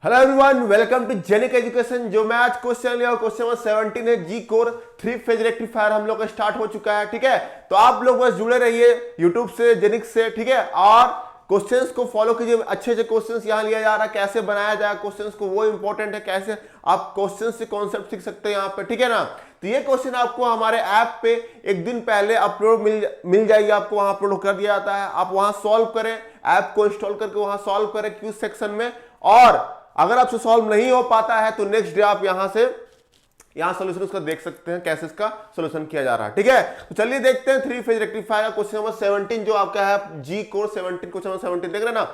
Hello everyone, welcome to Genic Education. जो मैं आज क्वेश्चन लिया क्वेश्चन नंबर 17 है, जी कोर 3 फेज रेक्टिफायर हम लोग का स्टार्ट हो चुका है। ठीक है, तो आप लोग बस जुड़े रहिए यूट्यूब से, जेनिक से। ठीक है, और क्वेश्चंस को फॉलो कीजिए। अच्छे अच्छे क्वेश्चंस यहाँ लिया जा रहा है, कैसे बनाया जाए क्वेश्चंस को, वो इंपॉर्टेंट है। कैसे आप क्वेश्चन से कॉन्सेप्ट सीख सकते हैं यहाँ पे। ठीक है ना, तो ये क्वेश्चन आपको हमारे ऐप पे एक दिन पहले अपलोड मिल जाएगी, आपको वहां अपलोड कर दिया जाता है। आप वहां सॉल्व करें, ऐप को इंस्टॉल करके वहां सॉल्व करें क्यूज सेक्शन में। और अगर आपसे सॉल्व नहीं हो पाता है तो नेक्स्ट डे आप यहां सोल्यूशन उसका देख सकते हैं, कैसे इसका सोल्यूशन किया जा रहा है। ठीक है, तो चलिए देखते हैं 3 फेज रेक्टिफायर क्वेश्चन नंबर 17 जो आपका है जी कोर 17, क्वेश्चन नंबर 17 देख रहे हैं ना।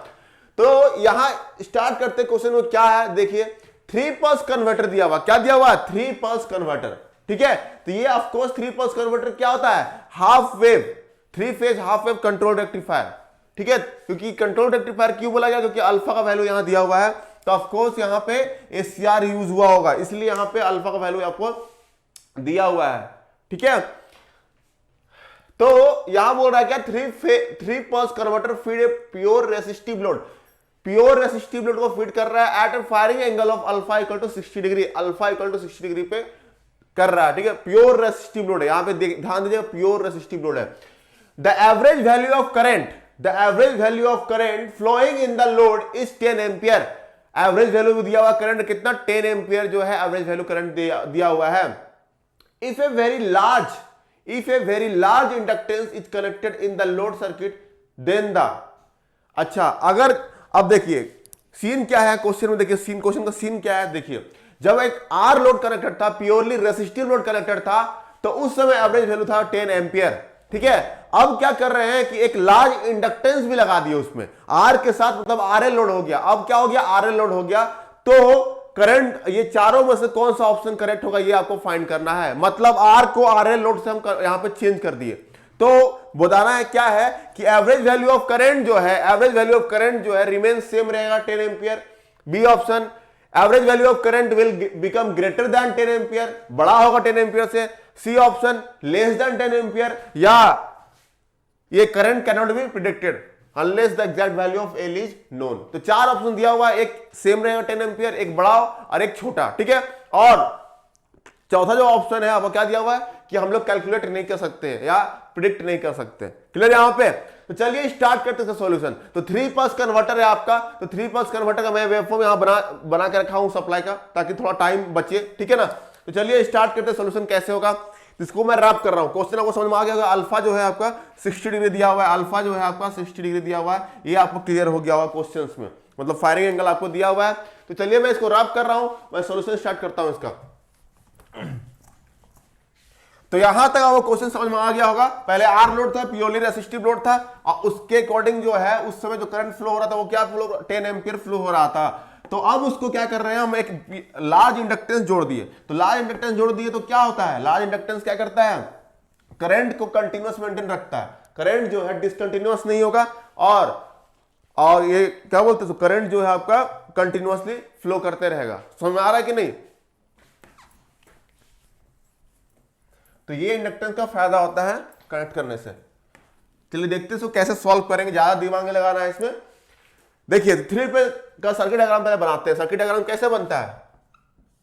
तो यहां स्टार्ट करते क्वेश्चन में क्या है, देखिए 3 पल्स कन्वर्टर दिया हुआ। क्या दिया हुआ है? 3 पल्स कन्वर्टर। ठीक है, तो ये ऑफ कोर्स 3 पल्स कन्वर्टर क्या होता है? Half wave 3 phase half wave control rectifier. ठीक है, क्योंकि कंट्रोल रेक्टिफायर क्यों बोला गया? क्योंकि अल्फा का वैल्यू यहां दिया हुआ है, तो ऑफ कोर्स यहां पे एससीआर यूज हुआ होगा, इसलिए यहां पे अल्फा का वैल्यू आपको दिया हुआ है। ठीक है, तो यहां बोल रहा है क्या? 3 pulse converter feed a pure resistive load. Pure resistive load को फीड कर रहा है at a firing angle of alpha equal to 60 degree. Alpha equal to 60 degree पे कर रहा है। ठीक है, प्योर रेसिस्टिव लोड है, यहां पे ध्यान दीजिएगा, प्योर रेसिस्टिव लोड है। The average value of current flowing in the load is 10 ampere. Average value भी दिया हुआ करंट कितना? 10 एम्पियर जो है एवरेज वैल्यू करंट दिया हुआ है। If a very large inductance is connected in the load circuit then the. अच्छा, अगर अब देखिए सीन क्या है क्वेश्चन में, देखिए क्वेश्चन का सीन क्या है। देखिए जब एक आर लोड कनेक्टेड था, प्योरली रेसिस्टिव लोड कनेक्टेड था, तो उस समय एवरेज वैल्यू था 10 एम्पियर। ठीक है, अब क्या कर रहे हैं कि एक लार्ज इंडक्टेंस भी लगा दिए उसमें आर के साथ, मतलब आरएल लोड हो गया। अब क्या हो गया? आरएल लोड हो गया, तो करंट ये चारों में से कौन सा ऑप्शन करेक्ट होगा ये आपको फाइंड करना है। मतलब आर को आरएल लोड से हम यहां पे चेंज कर दिए, तो बताना है क्या है कि एवरेज वैल्यू ऑफ करंट जो है रिमेन सेम रहेगा 10 ampere. B option, average value of current will become greater than 10 ampere, बड़ा होगा 10 एम्पियर से। C option, less than 10 ampere, या ये current can not be predicted unless the exact value of L is known. तो 4 option दिया हुआ है, एक सेम रहेगा 10 एम्पियर, एक बड़ा और एक छोटा। ठीक है, और चौथा जो ऑप्शन है आपको क्या दिया हुआ है कि हम लोग कैलकुलेट नहीं कर सकते या प्रिडिक्ट नहीं कर सकते। क्लियर यहां पे? तो चलिए स्टार्ट करते हैं सॉल्यूशन। तो 3 पल्स कन्वर्टर है आपका, तो 3 पल्स कन्वर्टर का मैं वेवफॉर्म यहां बना के रखा हूं सप्लाई का, ताकि थोड़ा टाइम बचे। ठीक है ना, तो चलिए स्टार्ट करते हैं सॉल्यूशन कैसे होगा। इसको मैं रैप कर रहा हूं, क्वेश्चन आपको समझ में आ गया होगा। अल्फा जो है आपका 60 डिग्री दिया हुआ है, अल्फा जो है आपका 60 डिग्री दिया हुआ है, ये आपको क्लियर हो गया होगा क्वेश्चंस में, मतलब फायरिंग एंगल आपको दिया हुआ है। तो चलिए मैं इसको रैप कर रहा हूं, मैं सॉल्यूशन स्टार्ट करता हूं इसका। तो यहां तक आपको क्वेश्चन समझ में आ गया होगा। पहले आर लोड था, प्योरली रेसिस्टिव लोड था, और उसके अकॉर्डिंग जो है उस समय जो करंट फ्लो हो रहा था वो क्या फ्लो, 10 एम्पियर फ्लो हो रहा था। तो अब उसको क्या कर रहे हैं हम, एक लार्ज इंडक्टेंस जोड़ दिए। तो लार्ज इंडक्टेंस जोड़ दिए तो क्या होता है? लार्ज इंडक्टेंस क्या करता है? करंट को कंटिन्यूअस मेंटेन रखता है। करंट जो है डिसकंटिन्यूअस नहीं होगा, और ये क्या बोलते हैं, तो करंट जो है आपका कंटिन्यूअसली फ्लो करते रहेगा। समझ में आ रहा है कि नहीं? तो ये इंडक्टेंस का फायदा होता है कनेक्ट करने से। चलिए देखते हैं कैसे सॉल्व करेंगे, ज्यादा दिमाग में लगाना है इसमें। देखिए 3 पे का सर्किट डायग्राम पहले बनाते हैं। सर्किट डायग्राम कैसे बनता है?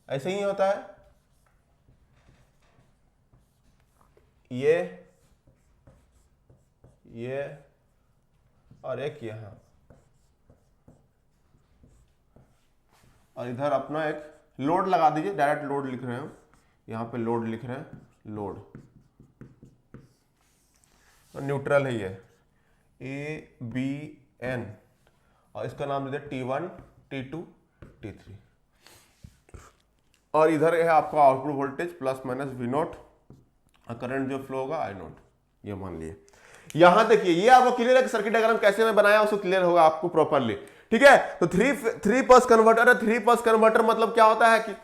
ऐसे ही होता है, ये और एक यहां, और इधर अपना एक लोड लगा दीजिए। डायरेक्ट लोड लिख रहे हैं हम, यहां पे लोड लिख रहे हैं, लोड न्यूट्रल है ये ABN, और इसका नाम दीजिए T1 T2 T3, और इधर है आपका output voltage plus minus V0, और करंट जो फ्लो होगा I0, ये मान लिए। यहां देखिए ये आपको क्लियर है कि सर्किट डायग्राम कैसे मैं बनाया उसको क्लियर होगा आपको प्रॉपरली। ठीक है, तो 3 पल्स कन्वर्टर है। 3 पल्स कन्वर्टर मतलब क्या होता है कि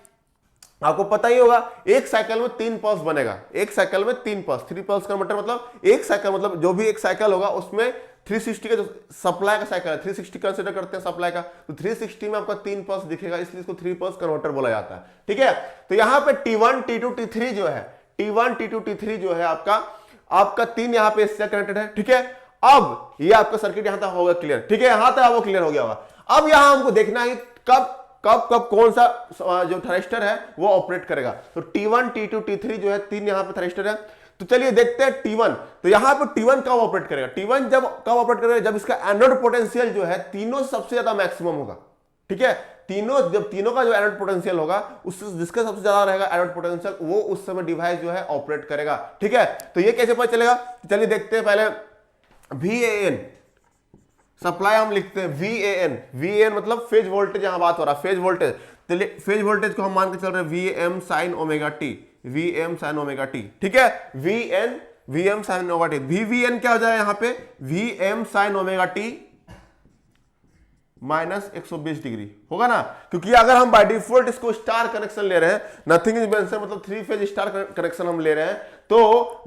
आपको पता ही होगा, एक साइकिल में 3 पल्स बनेगा, एक साइकिल में 3 पल्स। 3 पल्स कन्वर्टर मतलब एक साइकिल, मतलब जो भी एक साइकिल होगा उसमें 360 का जो सप्लाई का साइकिल है, 360 कंसीडर करते हैं सप्लाई का, तो 360 में आपका 3 पल्स दिखेगा, इसलिए इसको 3 पल्स कन्वर्टर बोला जाता है। ठीक है, तो यहां पे T1 T2 T3 जो है, T1 T2 T3 जो है आपका 3 यहां पे इससे कनेक्टेड है। ठीक है, अब ये आपका सर्किट यहां तक होगा क्लियर। ठीक है, यहां तक वो क्लियर हो गया होगा। अब यहां हमको देखना है कब कब कब कौन सा जो थरिस्टर है वो ऑपरेट करेगा। तो T1 T2 T3 जो है 3 यहां पे थरिस्टर है। तो चलिए देखते हैं T1। तो यहां पे T1 कब ऑपरेट करेगा, T1 जब कब ऑपरेट करेगा, जब इसका एनोड पोटेंशियल जो है तीनों सबसे ज्यादा मैक्सिमम होगा। ठीक है, जब तीनों का जो एनोड पोटेंशियल होगा, उससे जिसका सबसे ज्यादा रहेगा एनोड पोटेंशियल, वो उस समय डिवाइस जो है ऑपरेट करेगा। ठीक है, तो ये कैसे पता चलेगा, चलिए देखते हैं। पहले VAN सप्लाई हम लिखते हैं VAN मतलब फेज वोल्टेज, यहां बात हो रहा है फेज वोल्टेज। चलिए फेज वोल्टेज को हम मान के चल रहे हैं VM sin ओमेगा t। ठीक है, VM sin omega t। VVN क्या हो जाएगा यहां पे, VM sin omega t minus 120 degree होगा ना, क्योंकि अगर हम बाय डिफॉल्ट इसको स्टार कनेक्शन ले रहे हैं, नथिंग इज मेंशन मतलब 3 फेज स्टार कनेक्शन हम ले रहे हैं, तो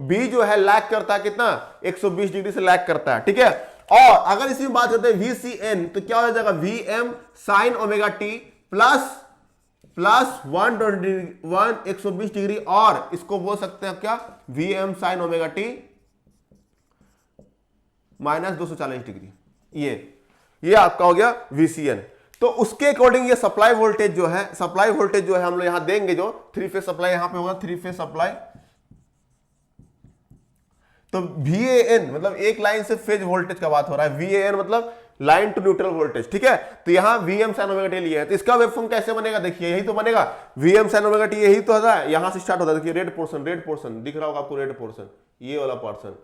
B जो है लैग करता है कितना, 120 डिग्री से लैग करता है। ठीक है, और अगर इसी में बात करते हैं VCN, तो क्या हो जाएगा VM sin omega t plus 120 degree, और इसको बोल सकते हैं क्या, VM sin omega t minus 240 degree. ये आपका हो गया VCN। तो उसके अकॉर्डिंग ये सप्लाई वोल्टेज जो है हम लोग यहां देंगे, जो 3 फेज सप्लाई यहां पे होगा, 3 फेज सप्लाई। तो VAN मतलब एक लाइन से फेज वोल्टेज का बात हो रहा है, VAN मतलब लाइन टू न्यूट्रल वोल्टेज। ठीक है, तो यहां VM sin ओमेगा t लिया है, तो इसका वेवफॉर्म कैसे बनेगा, देखिए यही तो बनेगा, VM sin ओमेगा t यही तो होता है, यहां से स्टार्ट होता है। देखिए रेड पोर्शन दिख रहा होगा आपको, रेड पोर्शन, ये वाला पोर्शन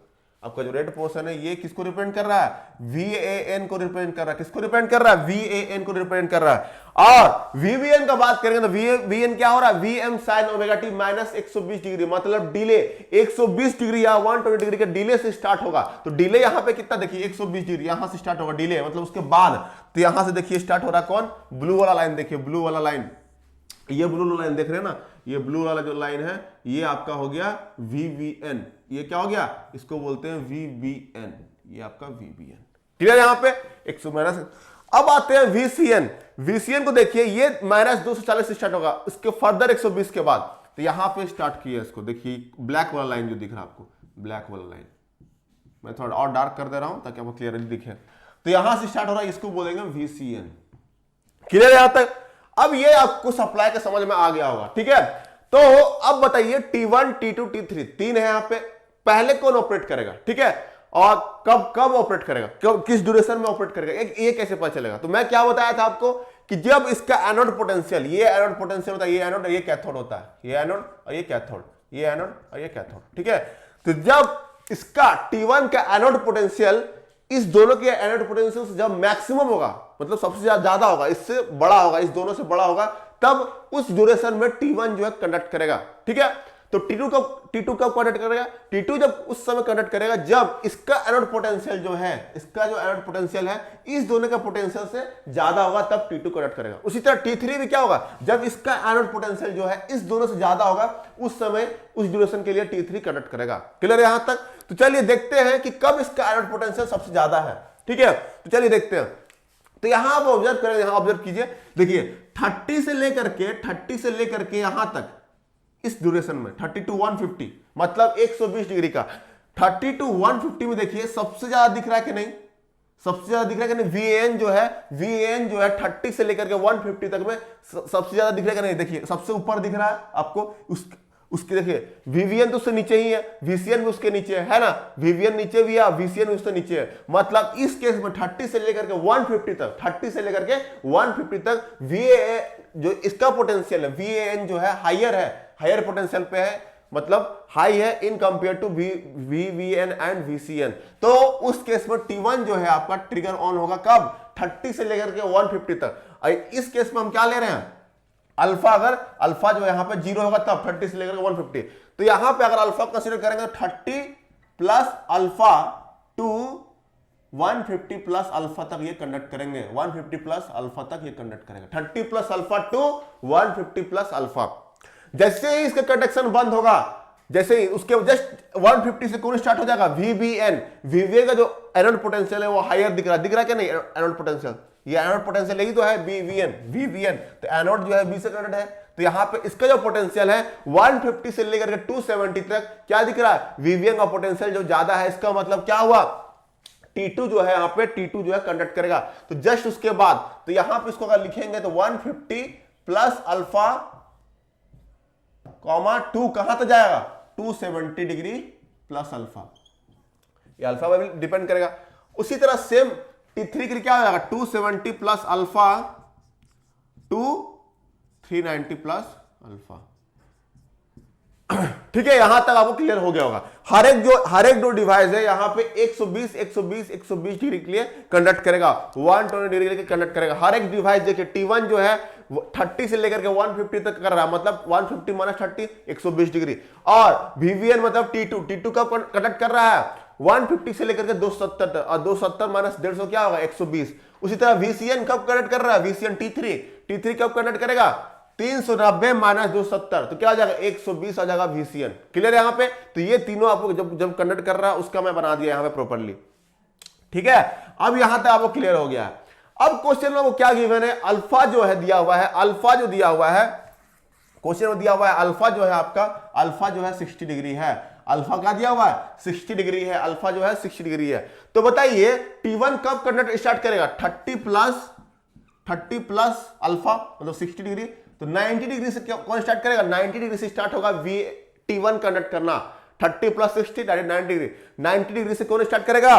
आपका जो रेड पोर्शन है, ये किसको रिप्रेजेंट कर रहा है, VAN को रिप्रेजेंट कर रहा है। किसको रिप्रेजेंट कर रहा है, VAN को रिप्रेजेंट कर रहा है। और VBN का बात करेंगे तो VBN क्या हो रहा है, VM sin omega t minus 120 degree, मतलब डिले 120 डिग्री या 120 डिग्री के डिले से स्टार्ट होगा। तो डिले यहां पे कितना, देखिए 120 डिग्री यहां से स्टार्ट होगा डिले, मतलब उसके बाद। तो यहां से देखिए स्टार्ट हो रहा है कौन, ब्लू वाला लाइन, देखिए ब्लू वाला लाइन, ये ब्लू लाइन देख रहे हैं ना, ये ब्लू वाला जो लाइन है ये आपका हो गया VBN। ये क्या हो गया, इसको बोलते हैं VBN, ये आपका VBN। क्लियर यहां पे 100 माइनस। अब आते हैं VCN को देखिए, ये माइनस 240 से स्टार्ट होगा, उसके फर्दर 120 के बाद। तो यहां पे स्टार्ट किया इसको, देखिए ब्लैक वाला लाइन जो दिख रहा है आपको, ब्लैक वाला लाइन मैं थोड़ा और डार्क कर दे रहा हूं ताकि आपको क्लियरली दिखे। तो यहां से स्टार्ट हो रहा है, इसको बोलेंगे VCN। क्लियर यहां तक। अब ये आपको सप्लाई का समझ में आ गया होगा। ठीक है, तो अब बताइए T1 T2 T3 तीन है यहां पे, पहले कौन ऑपरेट करेगा। ठीक है, और कब ऑपरेट करेगा, किस ड्यूरेशन में ऑपरेट करेगा, ये कैसे पता चलेगा। तो मैं क्या बताया था आपको कि जब इसका एनोड पोटेंशियल, ये एनोड पोटेंशियल होता है, ये एनोड और ये कैथोड होता है, ये एनोड और ये कैथोड, ये एनोड और ये कैथोड। ठीक है, तो जब इसका T1 का एनोड पोटेंशियल इस दोनों के एनोड पोटेंशियल से जब मैक्सिमम होगा, मतलब सबसे ज्यादा होगा, इससे बड़ा होगा, इस दोनों से बड़ा होगा, तब उस ड्यूरेशन में T1 जो है कंडक्ट करेगा। ठीक है, तो T2 कब कंडक्ट करेगा, T2 जब उस समय कंडक्ट करेगा जब इसका एनोड पोटेंशियल जो है, इसका जो एनोड पोटेंशियल है इस दोनों का पोटेंशियल से ज्यादा होगा, तब T2 कंडक्ट करेगा। उसी तरह T3 भी क्या होगा, जब इसका एनोड पोटेंशियल जो है इस दोनों से ज्यादा होगा, उस समय उस ड्यूरेशन के लिए T3 कंडक्ट करेगा। क्लियर यहां तक। तो चलिए देखते हैं कि कब इसका एनोड पोटेंशियल सबसे ज्यादा है। ठीक है, तो चलिए देखते हैं। तो यहां आप ऑब्जर्व करें, यहां ऑब्जर्व कीजिए, देखिए 30 से लेकर के यहां तक इस ड्यूरेशन में 30 to 150 मतलब 120 डिग्री का, 30 to 150 में देखिए सबसे ज्यादा दिख रहा है कि नहीं, सबसे ज्यादा दिख रहा है कि नहीं, VAN जो है 30 से लेकर के 150 तक में सबसे ज्यादा दिख रहा है कि नहीं, देखिए सबसे ऊपर दिख रहा है आपको, उसके देखिए VVN तो उससे नीचे ही है, VCN भी उसके नीचे है ना, VVN नीचे भी है, VCN भी उससे नीचे है। मतलब इस केस में 30 से लेकर के 150 तक, 30 से लेकर के 150 तक VAN जो इसका पोटेंशियल है, VAN जो है हायर पोटेंशियल पे है, मतलब हाई है in compare to VVN and VCN। तो उस केस में T1 जो है आपका ट्रिगर ऑन होगा कब, 30 से लेकर के 150 तक। इस केस में हम क्या ले रहे हैं, अल्फा, अगर अल्फा जो यहां पे 0 होगा तब 30 से लेकर 150। तो यहां पे अगर अल्फा कंसीडर करेंगे 30 plus alpha two 150 plus alpha तक ये कंडक्ट करेंगे, 150 प्लस अल्फा तक ये कंडक्ट करेंगे, 30 plus alpha two 150 plus alpha. जैसे ही इसका कंडक्शन बंद होगा, जैसे ही उसके जस्ट 150 से कौन स्टार्ट हो जाएगा, VBN का जो एनोड पोटेंशियल है वो हायर दिख रहा है क्या नहीं, एनोड पोटेंशियल, ये एनोड पोटेंशियल यही तो है VBN। तो एनोड जो है B से कनेक्टेड है, तो यहां पे इसका जो पोटेंशियल है 150 से लेकर के 270 तक क्या दिख रहा है, VBN का पोटेंशियल जो ज्यादा है, इसका मतलब क्या हुआ, T2 जो है यहाँ पे T2 जो है कंडक्ट करेगा। तो जस्ट उसके बाद तो यहां पे इसको अगर लिखेंगे तो 150 प्लस अल्फा कॉमा 2 कहां तक जाएगा 270 डिग्री प्लस अल्फा, ये अल्फा पर डिपेंड करेगा। उसी तरह सेम T3 के लिए क्या हो जाएगा 270 plus alpha two 390 plus alpha. ठीक है, यहां तक आपको क्लियर हो गया होगा। हर एक जो डिवाइस है यहां पे 120 120 120 डिग्री के लिए कंडक्ट करेगा, 120 डिग्री के लिए कंडक्ट करेगा। हर एक डिवाइस देखिए T1 जो है 30 से लेकर के 150 तक कर रहा है, मतलब 150 माइनस 30 120 डिग्री। और VVN मतलब T2 कब कंडक्ट कर रहा है 150 से लेकर के 270 तक, और 270 माइनस 150 क्या होगा 120। उसी तरह VCN कब कंडक्ट कर रहा है VCN T3 कब कंडक्ट करेगा 390 माइनस 270, तो क्या आ जाएगा 120 आ जाएगा VCN। क्लियर है यहाँ पे। तो ये तीनों आपको जब कंडक्ट कर रहा है उसका मैं बना दिया यहाँ पे प्रॉपर्ली। ठीक है, अब यहां तक आपको क्लियर हो गया है। अब क्वेश्चन में वो क्या गिवन है, अल्फा जो है दिया हुआ है, अल्फा जो दिया हुआ है क्वेश्चन में दिया हुआ है, अल्फा जो है आपका, अल्फा जो है 60 डिग्री है। अल्फा क्या दिया हुआ है 60 डिग्री है, अल्फा जो है 60 डिग्री है। तो बताइए T1 कब कंडक्ट स्टार्ट करेगा 30 प्लस अल्फा मतलब 60 डिग्री। तो 90 डिग्री से कौन स्टार्ट करेगा 90 डिग्री से स्टार्ट होगा T1 कंडक्ट करना। 30 प्लस 60 90 डिग्री, 90 डिग्री से कौन स्टार्ट करेगा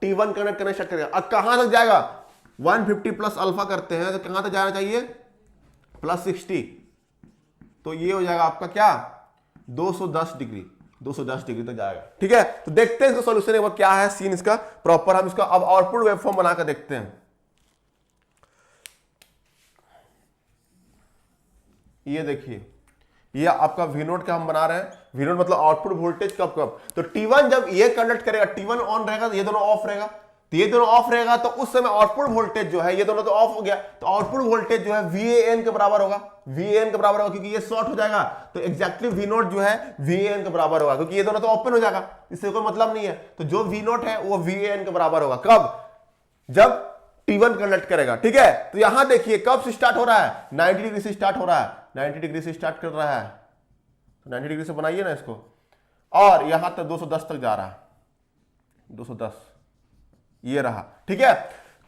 T1 कंडक्ट करना स्टार्ट करेगा। अब कहां तक जाएगा 150 प्लस अल्फा करते हैं तो कहां तक जाना चाहिए प्लस 60, तो ये हो जाएगा आपका क्या 210 डिग्री तक जाएगा। ठीक है, तो देखते हैं इसका सॉल्यूशन एक बार क्या है सीन इसका प्रॉपर। हम इसका अब आउटपुट वेवफॉर्म बनाकर देखते हैं। ये देखिए, ये आपका V नोट का हम बना रहे हैं। V नोट मतलब आउटपुट वोल्टेज कब तो T1 जब ये कंडक्ट करेगा T1 ऑन रहेगा तो ये दोनों ऑफ रहेगा, तो ये दोनों ऑफ रहेगा तो उस समय आउटपुट वोल्टेज जो है ये दोनों तो ऑफ हो गया, तो आउटपुट वोल्टेज जो है VAN के बराबर होगा, VAN के बराबर होगा क्योंकि ये शॉर्ट हो जाएगा। तो एग्जैक्टली V नोट जो है VAN के बराबर होगा क्योंकि ये दोनों तो ओपन हो जाएगा, इससे कोई मतलब नहीं है। तो जो V नोट है वो VAN के बराबर होगा कब जब T1 कंडक्ट करेगा। ठीक है, तो यहां देखिए कब से स्टार्ट हो रहा है 90 डिग्री से स्टार्ट हो रहा है, 90 डिग्री से स्टार्ट कर रहा है, तो 90 डिग्री से बनाइए ना इसको, और यहां तक 210 तक जा रहा है, 210 ये रहा। ठीक है,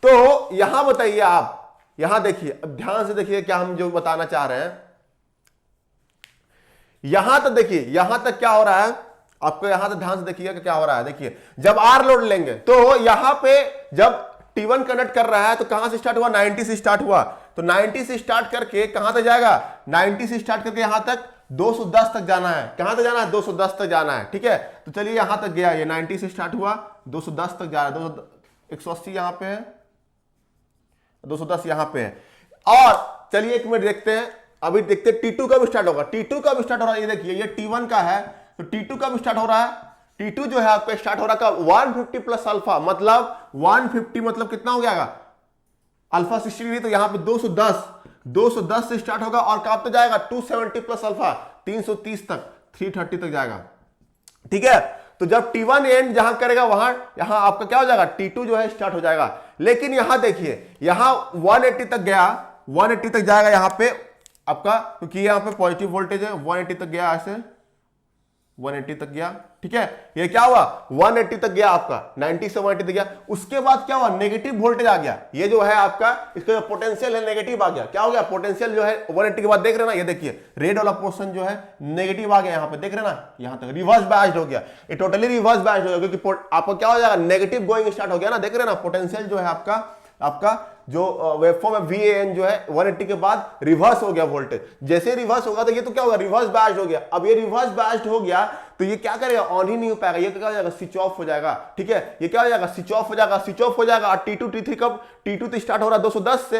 तो यहां बताइए आप, यहां देखिए, अब ध्यान से देखिए क्या हम जो बताना चाह रहे हैं। यहां तक देखिए, यहां तक क्या हो रहा है आपको, यहां तक ध्यान से देखिए क्या हो रहा है। देखिए जब R लोड लेंगे तो यहां पे जब T1 कनेक्ट कर रहा है तो कहां से स्टार्ट हुआ 90 से स्टार्ट हुआ, तो 90 से स्टार्ट करके कहां तक जाएगा 90 से स्टार्ट करके यहां तक 210 तक जाना है। कहां तक जाना है 210 तक जाना है। ठीक है, तो चलिए यहां तक गया, ये 90 से स्टार्ट हुआ 210 तक जा रहा है, 180 यहां पे है, 210 यहां पे है। और चलिए एक मिनट देखते हैं, अभी देखते हैं T2 कब स्टार्ट होगा। T2 कब स्टार्ट हो रहा है, ये देखिए ये T1 का है, तो T2 कब स्टार्ट हो रहा है, T2 जो है आपका स्टार्ट हो रहा है 150 प्लस अल्फा, मतलब 150 मतलब कितना हो गया अल्फा 60 डिग्री, तो यहां पे 210 से स्टार्ट होगा और कब तक जाएगा 270 प्लस अल्फा 330 तक 330 तक जाएगा। ठीक है, तो जब T1 एंड जहां करेगा यहां आपका क्या हो जाएगा T2 जो है स्टार्ट हो जाएगा। लेकिन यहां देखिए, यहां 180 तक गया, 180 तक जाएगा यहां पे आपका, क्योंकि यहां पे पॉजिटिव वोल्टेज है, 180 तक गया, ऐसे 180 तक गया। ठीक है, ये क्या हुआ 180 तक गया आपका, 90 से 180 तक गया। उसके बाद क्या हुआ नेगेटिव वोल्टेज आ गया, ये जो है आपका इसका जो पोटेंशियल है नेगेटिव आ गया। क्या हो गया पोटेंशियल जो है 180 के बाद देख रहे ना, ये देखिए रेड वाला पोर्शन जो है नेगेटिव आ गया, यहां पे देख रहे ना, यहां तक रिवर्स बैच्ड हो गया, ये टोटली रिवर्स बैच्ड हो गया क्योंकि आपका क्या हो जाएगा नेगेटिव गोइंग स्टार्ट हो गया ना, देख रहे ना पोटेंशियल जो है आपका जो वेवफॉर्म है VAN जो है 180 के बाद रिवर्स हो गया वोल्टेज। जैसे रिवर्स होगा तो ये तो क्या होगा रिवर्स बैच्ड हो गया। अब ये रिवर्स बैच्ड हो गया तो ये क्या करेगा ऑन ही नहीं हो पाएगा, ये क्या हो जाएगा स्विच ऑफ हो जाएगा। ठीक है, ये क्या हो जाएगा स्विच ऑफ हो जाएगा, स्विच ऑफ हो जाएगा। और T2 T3 कब T2 तो स्टार्ट हो रहा है 210 से,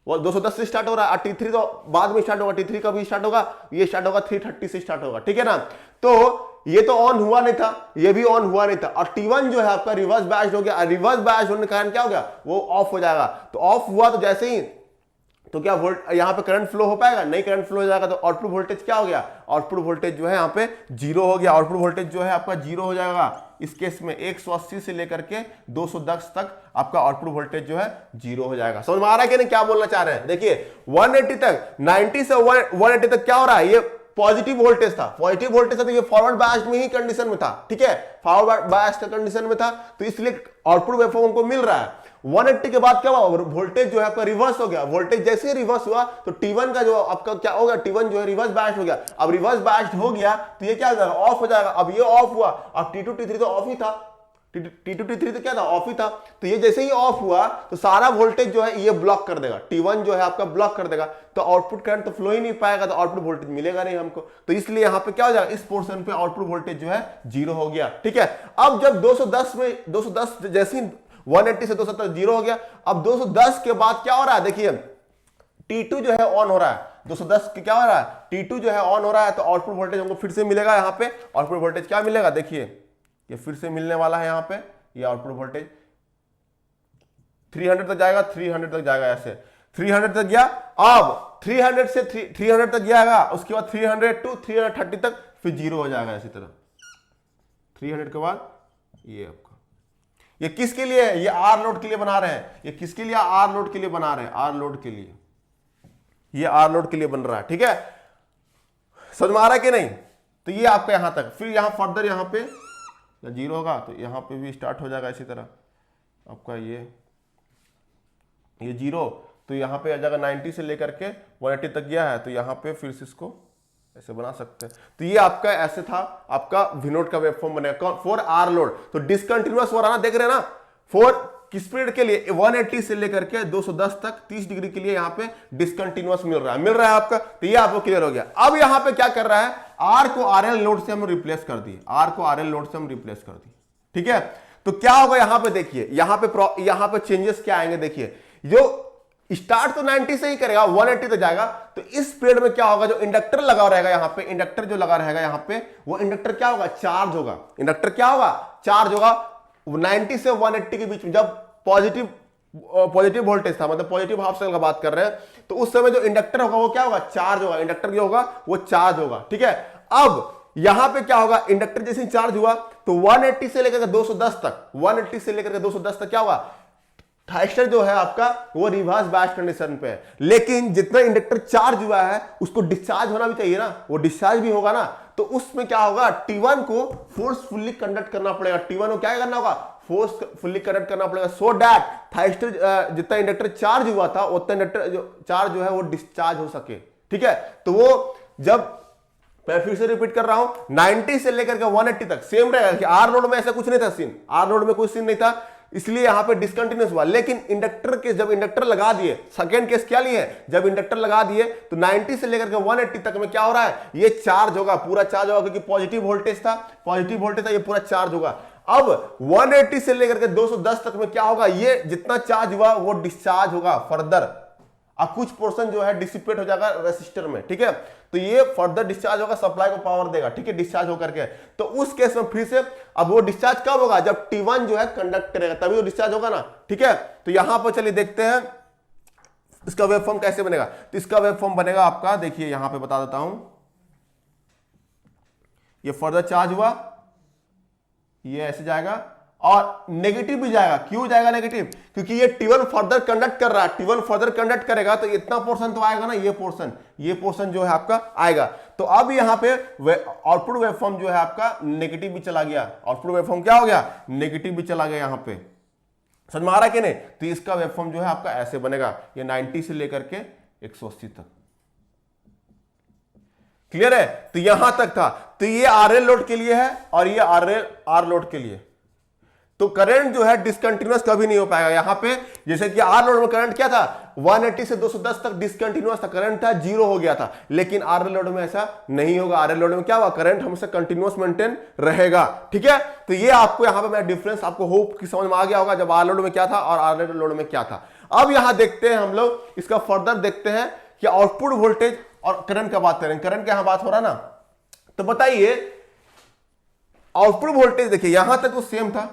वो 210 से स्टार्ट हो रहा है, और T3 तो बाद में स्टार्ट होगा, T3 कब स्टार्ट होगा ये स्टार्ट होगा 330 से स्टार्ट होगा। ठीक है ना, तो ये तो ऑन हुआ नहीं था, ये भी ऑन हुआ नहीं था, और T1 जो है आपका रिवर्स बैच्ड हो गया। रिवर्स बैच्ड होने के कारण क्या हो गया वो ऑफ हो जाएगा। तो ऑफ हुआ तो जैसे ही तो क्या यहां पे करंट फ्लो हो पाएगा, नहीं करंट फ्लो हो जाएगा, तो आउटपुट वोल्टेज क्या हो गया, आउटपुट वोल्टेज जो है यहाँ पे जीरो हो गया। आउटपुट वोल्टेज जो है आपका जीरो हो जाएगा इस केस में, 180 से लेकर के 210 तक आपका आउटपुट वोल्टेज जो है जीरो हो जाएगा। समझ में आ रहा है कि नहीं क्या बोलना चाह रहे हैं। देखिए 180 तक, 90 से 180 तक क्या हो रहा है, ये पॉजिटिव वोल्टेज था, पॉजिटिव वोल्टेज था, तो ये फॉरवर्ड बायस्ड में ही कंडीशन में था, ठीक है, फॉरवर्ड बायस्ड का कंडीशन में था, तो इसलिए आउटपुट वेवफॉर्म हमको मिल रहा है। 180 के बाद क्या हुआ, वोल्टेज जो है आपका रिवर्स हो गया। वोल्टेज जैसे ही रिवर्स हुआ तो T1 का जो आपका क्या हो गया, T1 जो है रिवर्स बायस्ड हो गया। अब रिवर्स बायस्ड हो गया तो ये क्या हो जाएगा, ऑफ हो जाएगा। अब ये ऑफ हुआ, अब T2 T3 तो ऑफ ही था, T2 T3 तो क्या था, ऑफ ही था। तो ये जैसे ही ऑफ हुआ तो सारा वोल्टेज जो है ये ब्लॉक कर देगा, T1 जो है आपका ब्लॉक कर देगा, तो आउटपुट करंट तो फ्लो ही नहीं पाएगा, तो आउटपुट वोल्टेज मिलेगा नहीं हमको। तो इसलिए यहां पे क्या हो जाएगा, इस पोर्शन पे आउटपुट वोल्टेज जो है 0 हो गया, ठीक है। अब जब 210 जैसे ही 180 से 270 0 हो गया, अब 210 के बाद क्या हो रहा है, देखिए T2 जो है ऑन हो रहा है, 210 के क्या हो रहा है, T2 जो है ऑन हो रहा है, तो आउटपुट वोल्टेज हमको फिर से मिलेगा। यहाँ पे आउटपुट वोल्टेज क्या मिलेगा, देखिए ये फिर से मिलने वाला है। यहाँ पे ये आउटपुट वोल्टेज 300 तक जाएगा, 300 तक जाएगा, ऐसे 300 तक गया। अब 300 से 300 तक जाएगा, उसके बाद 300 टू 330 तक, फिर 0 हो जाएगा इसी तरह। 300 के बाद ये आपका, ये किसके लिए है, ये आर लोड के लिए बना रहे हैं। ये किसके लिए, आर लोड के लिए बना रहे हैं, आर लोड के लिए, ये आर लोड के लिए बन रहा है, ठीक है। समझ में आ रहा है कि नहीं। तो ये आपका यहां तक, फिर यहां फर्दर यहां पे 0 होगा तो यहां पे भी स्टार्ट हो जाएगा इसी तरह आपका ये 0, तो यहां पे आ जाएगा 90 से लेकर के 180 तक गया है, तो यहां पे फिर से इसको ऐसे बना सकते हैं। तो ये आपका ऐसे था, आपका विनोड का वेवफॉर्म बनेगा फॉर आर लोड। तो डिसकंटिन्यूअस हो रहा ना, देख रहे हैं ना, फॉर किस पीरियड के लिए, 180 से लेकर के 210 तक 30 डिग्री के लिए यहाँ पे डिसकंटिन्यूअस मिल रहा है आपका। तो ये आपको क्लियर हो गया। अब यहाँ पे क्या कर रहा है, आर को आरएल लोड से हम रिप्लेस कर दिए, आर को आरएल लोड से हम रिप्लेस कर दिए, ठीक है। तो क्या होगा यहाँ पे, देखिए यहाँ पे चेंजेस क्या आएंगे, देखिए जो स्टार्ट तो 90 से ही करेगा, 180 तक जाएगा, तो इस पीरियड में क्या होगा, जो इंडक्टर लगा रहेगा यहाँ पे, इंडक्टर जो लगा रहेगा यहाँ पे, वो इंडक्टर क्या होगा, चार्ज होगा। इंडक्टर क्या होगा, चार्ज होगा। 90 से 180 के बीच में जब पॉजिटिव वोल्टेज था, मतलब पॉजिटिव हाफ साइकिल का बात कर रहे हैं, तो उस समय जो इंडक्टर होगा वो क्या होगा, चार्ज होगा। इंडक्टर जो होगा वो चार्ज होगा, ठीक है। अब यहां पे क्या होगा, इंडक्टर जैसे चार्ज हुआ तो 180 से लेकर 210 तक, 180 से लेकर 210 तक क्या होगा, थाइस्टर जो है आपका वो रिवर्स बायस्ड कंडीशन पे है। लेकिन जितना इंडक्टर चार्ज हुआ है उसको डिस्चार्ज होना भी चाहिए ना, वो डिस्चार्ज भी होगा ना, तो उसमें क्या होगा, T1 को फोर्सफुली कंडक्ट करना पड़ेगा। T1 को क्या करना होगा, फोर्सफुली कंडक्ट करना पड़ेगा, सो दैट थाइस्टर जितना इंडक्टर चार्ज हुआ था उतना इंडक्टर जो चार्ज जो है वो डिस्चार्ज हो सके, ठीक है। तो वो जब मैं फिर से रिपीट कर रहा हूं, 90 से लेकर के 180 तक सेम रहेगा कि आर लोड में ऐसा कुछ नहीं था सीन, आर लोड में कोई सीन नहीं था, इसलिए यहां पे डिसकंटिन्यूअस हुआ। लेकिन इंडक्टर के जब इंडक्टर लगा दिए, सेकंड केस क्या लिए, जब इंडक्टर लगा दिए तो 90 से लेकर के 180 तक में क्या हो रहा है, ये चार्ज होगा, पूरा चार्ज होगा, क्योंकि पॉजिटिव वोल्टेज था, ये पूरा चार्ज होगा। अब 180 से लेकर के 210 तक में क्या होगा, ये जितना चार्ज हुआ वो डिस्चार्ज होगा फर्दर, अब कुछ पोर्शन जो है डिसिपेट हो जाएगा रेसिस्टर में, ठीक है। तो ये फर्दर डिस्चार्ज होगा, सप्लाई को पावर देगा, ठीक है, डिस्चार्ज होकर के। तो उस केस में फिर से अब वो डिस्चार्ज कब होगा, जब T1 जो है कंडक्ट करेगा तभी वो डिस्चार्ज होगा ना, ठीक है। तो यहां पर चलिए देखते हैं इसका वेवफॉर्म कैसे बनेगा। तो इसका वेवफॉर्म बनेगा आपका, देखिए यहां पे बता देता हूं, ये फर्दर चार्ज हुआ, ये ऐसे जाएगा और नेगेटिव भी जाएगा। क्यों जाएगा नेगेटिव, क्योंकि ये T1 फर्दर कंडक्ट कर रहा है, T1 फर्दर कंडक्ट करेगा तो इतना पोर्शन तो आएगा ना, ये पोर्शन जो है आपका आएगा। तो अब यहां पे आउटपुट वेवफॉर्म जो है आपका नेगेटिव भी चला गया, आउटपुट वेवफॉर्म क्या हो गया, नेगेटिव भी चला गया यहां पे। समझ में आ रहा है कि नहीं। तो इसका वेवफॉर्म जो है आपका ऐसे बनेगा, ये 90 से लेकर के 180 तक, क्लियर है। तो यहां तक था, तो ये आरएल लोड के लिए है और ये आर लोड के लिए। तो करंट जो है डिसकंटिन्यूअस कभी नहीं हो पाएगा यहां पे। जैसे कि आर लोड में करंट क्या था, 180 से 210 तक डिसकंटिन्यूअस था, करंट था 0 हो गया था। लेकिन आर लोड में ऐसा नहीं होगा, आर लोड में क्या होगा, करंट हमेशा कंटिन्यूअस मेंटेन रहेगा, ठीक है। तो ये आपको यहां पे मैं डिफरेंस आपको होप की समझ में आ गया होगा, जब आर लोड में क्या था और आर लोड में क्या था। अब यहां देखते हैं हम लोग, इसका फर्दर देखते हैं कि आउटपुट वोल्टेज और करंट का बात करें, करंट का यहां बात हो रहा ना। तो बताइए आउटपुट वोल्टेज, देखिए यहां तक तो सेम था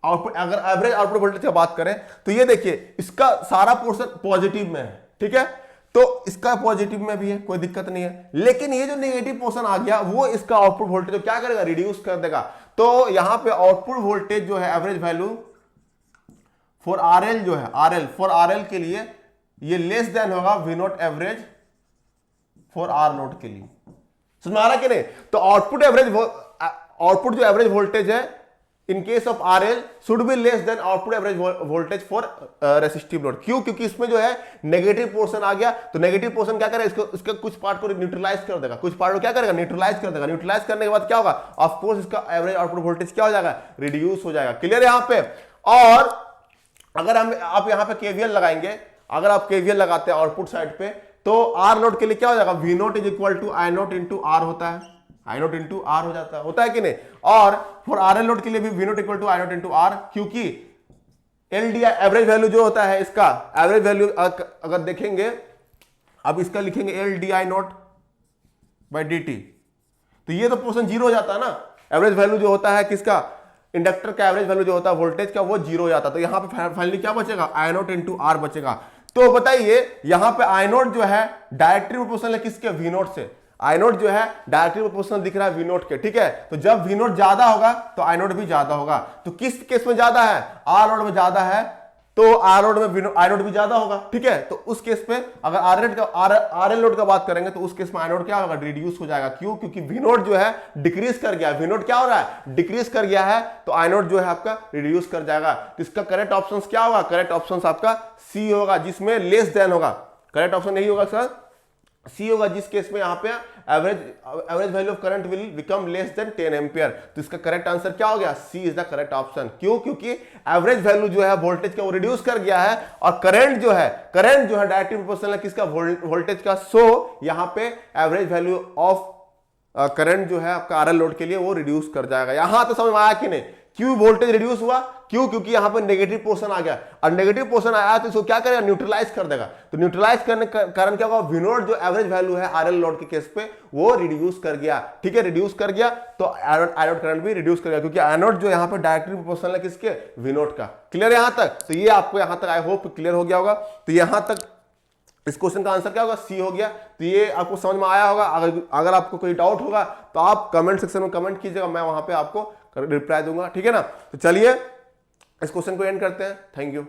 आउटपुट, अगर एवरेज आउटपुट वोल्टेज की बात करें तो ये देखिए इसका सारा पोर्शन पॉजिटिव में है, ठीक है। तो इसका पॉजिटिव में भी है, कोई दिक्कत नहीं है। लेकिन ये जो नेगेटिव पोर्शन आ गया वो इसका आउटपुट वोल्टेज तो क्या करेगा, रिड्यूस कर देगा। तो यहां पे आउटपुट वोल्टेज जो है एवरेज वैल्यू फॉर आरएल जो है, फॉर आरएल के लिए ये लेस देन होगा V0 average for are node के लिए। समझ में आ रहा कि नहीं? तो आउटपुट जो एवरेज वोल्टेज है in case of RL should be less than output average voltage for resistive load. क्यों? क्योंकि इसमें जो है नेगेटिव पोर्शन आ गया, तो नेगेटिव पोर्शन क्या करेगा, इसका कुछ पार्ट को न्यूट्रलाइज कर देगा, कुछ पार्ट को क्या करेगा, न्यूट्रलाइज कर देगा। न्यूट्रलाइज करने के बाद क्या होगा, ऑफ कोर्स इसका एवरेज आउटपुट वोल्टेज क्या हो जाएगा, रिड्यूस हो जाएगा। क्लियर है यहां पे? और अगर आप यहां पे केवीएल लगाएंगे, अगर आप केवीएल लगाते हैं आउटपुट साइड पे, तो आर नोट के लिए क्या हो जाएगा, V naught is equal to I naught into R होता है, आई नोट इंटू आर होता है कि नहीं? और फॉर आर एल नोट के लिए भी V naught equal to I naught into R, क्योंकि एलडीआई एवरेज वैल्यू जो होता है, इसका एवरेज वैल्यू अगर देखेंगे, अब इसका लिखेंगे L D I note by D T, तो ये तो पोर्शन जीरो हो जाता है ना। एवरेज वैल्यू जो होता है किसका, इंडक्टर का एवरेज वैल्यू जो होता है वोल्टेज का, वो जीरो हो जाता है। तो यहां पे फाइनली क्या बचेगा, आई नोट इंटू आर बचेगा। तो बताइए यहां पे आई नोट जो है डायरेक्टली प्रोपोर्शनल है किसके, वी नोट से। आई नोट जो है डायरेक्टली प्रोपोर्शनल दिख रहा है वी नोट के, ठीक है? तो जब वी नोट ज्यादा होगा तो आई नोट भी ज्यादा होगा। तो किस केस में ज्यादा है, आर नोट में ज्यादा है, तो आर नोट में आई नोट भी ज्यादा होगा, ठीक है? तो उस केस में अगर आर एल नोट का बात करेंगे तो उस केस में आई नोट क्या होगा, रिड्यूस हो जाएगा। क्यों? क्योंकि वी नोट जो है डिक्रीज कर गया, वी नोट क्या हो रहा है, डिक्रीज कर गया है, तो आई नोट जो है आपका रिड्यूस कर जाएगा। तो इसका करेक्ट ऑप्शन क्या होगा, करेक्ट ऑप्शन आपका सी होगा, जिसमें लेस देन होगा। करेक्ट ऑप्शन यही होगा सर, सी होगा, जिस केस में यहां पे average value of current will become less than 10 ampere. तो इसका करेक्ट आंसर क्या हो गया, सी इज द करेक्ट ऑप्शन। क्यों? क्योंकि एवरेज वैल्यू जो है वोल्टेज का वो रिड्यूस कर गया है, और करंट जो है डायरेक्टली प्रोपोर्शनल है किसका, वोल्टेज का। सो यहां पे एवरेज वैल्यू ऑफ करंट जो है आपका आरएल लोड के लिए वो रिड्यूस कर जाएगा। यहां तो समझ में आया कि नहीं? क्यों वोल्टेज रिड्यूस हुआ? क्यों? क्योंकि यहां पर नेगेटिव पोर्शन आ गया, और नेगेटिव पोर्शन आया तो इसको क्या करेगा, न्यूट्रलाइज कर देगा। तो न्यूट्रलाइज करने का कारण क्या होगा, वी नोट जो एवरेज वैल्यू है आरएल लोड के केस पे वो रिड्यूस कर गया, ठीक है? रिड्यूस कर गया तो आई नोट करंट भी रिड्यूस कर गया, क्योंकि आई नोट जो यहां पर डायरेक्टली प्रोपोर्शनल है किसके, वी नोट का। क्लियर है यहां तक? तो ये आपको यहां तक आई होप क्लियर हो गया होगा। तो यहां तक इस क्वेश्चन का आंसर क्या होगा, सी हो गया। तो ये आपको समझ में आया होगा। अगर आपको कोई डाउट होगा तो आप कमेंट सेक्शन में कमेंट कीजिएगा, मैं वहां पे आपको रिप्लाई दूंगा, ठीक है ना? तो चलिए इस क्वेश्चन को एंड करते हैं। Thank you.